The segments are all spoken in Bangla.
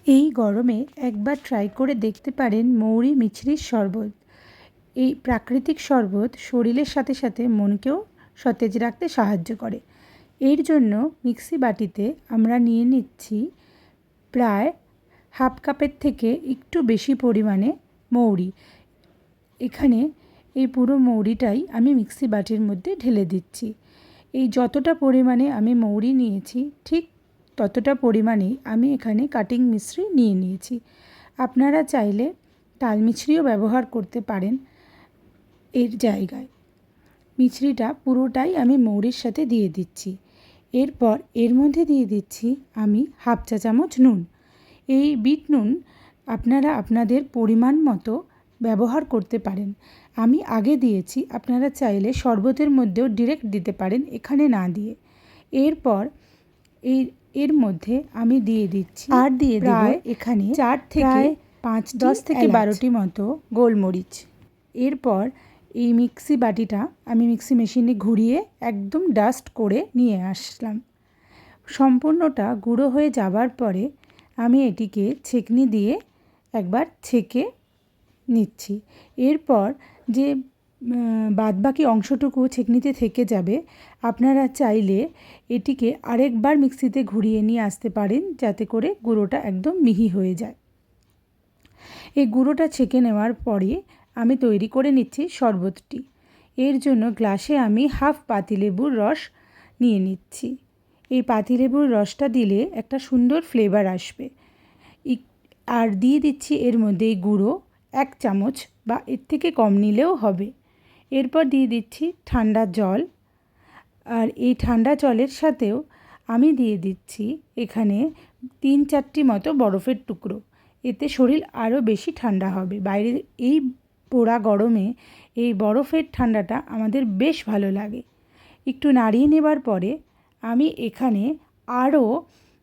এই গরমে একবার ট্রাই করে দেখতে পারেন মৌরি মিছরির শরবত। এই প্রাকৃতিক শরবত শরীরের সাথে সাথে মনকেও সতেজ রাখতে সাহায্য করে। এর জন্য মিক্সি বাটিতে আমরা নিয়ে নিচ্ছি প্রায় হাফ কাপের থেকে একটু বেশি পরিমাণে মৌরি। এখানে এই পুরো মৌরিটাই আমি মিক্সি বাটির মধ্যে ঢেলে দিচ্ছি। এই যতটা পরিমাণে আমি মৌরি নিয়েছি ঠিক ততটা পরিমাণেই আমি এখানে কাটিং মিছরি নিয়ে নিয়েছি। আপনারা চাইলে তাল মিছরিও ব্যবহার করতে পারেন এর জায়গায়। মিছরিটা পুরোটাই আমি মৌরির সাথে দিয়ে দিচ্ছি। এরপর এর মধ্যে দিয়ে দিচ্ছি আমি হাফ চা চামচ নুন। এই বিট নুন আপনারা আপনাদের পরিমাণ মতো ব্যবহার করতে পারেন। আমি আগে দিয়েছি, আপনারা চাইলে শরবতের মধ্যেও ডিরেক্ট দিতে পারেন এখানে না দিয়ে। এরপর এর মধ্যে আমি দিয়ে দিচ্ছি আর দিয়ে দেব এখানে 4 থেকে 5 10 থেকে 12টি মতো গোলমরিচ। এরপর এই মিক্সি বাটিটা আমি মিক্সি মেশিনে ঘুরিয়ে একদম ডাস্ট করে নিয়ে আসলাম। সম্পূর্ণটা গুঁড়ো হয়ে যাবার পরে আমি এটিকে ছেঁকনি দিয়ে একবার ছেঁকে নিচ্ছি। এরপর যে বাদবাকি অংশটুকু ছেঁকনিতে থেকে যাবে, আপনারা চাইলে এটিকে আরেকবার মিক্সিতে ঘুরিয়ে নিয়ে আসতে পারেন যাতে করে গুঁড়োটা একদম মিহি হয়ে যায়। এই গুঁড়োটা ছেঁকে নেওয়ার পরে আমি তৈরি করে নিচ্ছি শরবতটি। এর জন্য গ্লাসে আমি হাফ পাতিলেবুর রস নিয়ে নিচ্ছি। এই পাতিলেবুর রসটা দিলে একটা সুন্দর ফ্লেভার আসবে। আর দিয়ে দিচ্ছি এর মধ্যে গুঁড়ো 1 চামচ বা এর থেকে কম নিলেও হবে। এরপর দিয়ে দিচ্ছি ঠান্ডা জল। আর এই ঠান্ডা জলের সাথেও আমি দিয়ে দিচ্ছি এখানে 3-4টি মতো বরফের টুকরো। এতে শরীর আরও বেশি ঠান্ডা হবে। বাইরের এই পোড়া গরমে এই বরফের ঠান্ডাটা আমাদের বেশ ভালো লাগে। একটু নাড়িয়ে নেবার পরে আমি এখানে আরও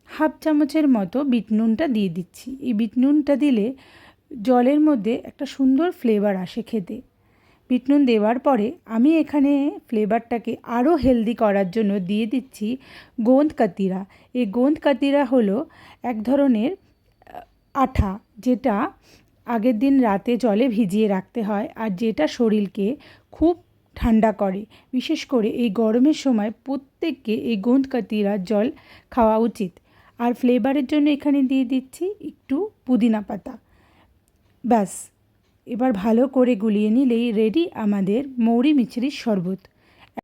হাফ চামচের মতো বিট নুনটা দিয়ে দিচ্ছি। এই বিট নুনটা দিলে জলের মধ্যে একটা সুন্দর ফ্লেভার আসে খেতে। বিট নুন দেওয়ার পরে আমি এখানে ফ্লেভারটাকে আরও হেলদি করার জন্য দিয়ে দিচ্ছি গোঁদ কাতিরা। এই গোঁদ কাতিরা হলো এক ধরনের আঠা, যেটা আগের দিন রাতে জলে ভিজিয়ে রাখতে হয় আর যেটা শরীরকে খুব ঠান্ডা করে। বিশেষ করে এই গরমের সময় প্রত্যেককে এই গোঁদ কাতিরার জল খাওয়া উচিত। আর ফ্লেভারের জন্য এখানে দিয়ে দিচ্ছি একটু পুদিনা পাতা। ব্যাস, এবার ভালো করে গুলিয়ে নিলেই রেডি আমাদের মৌরি মিছরির শরবত।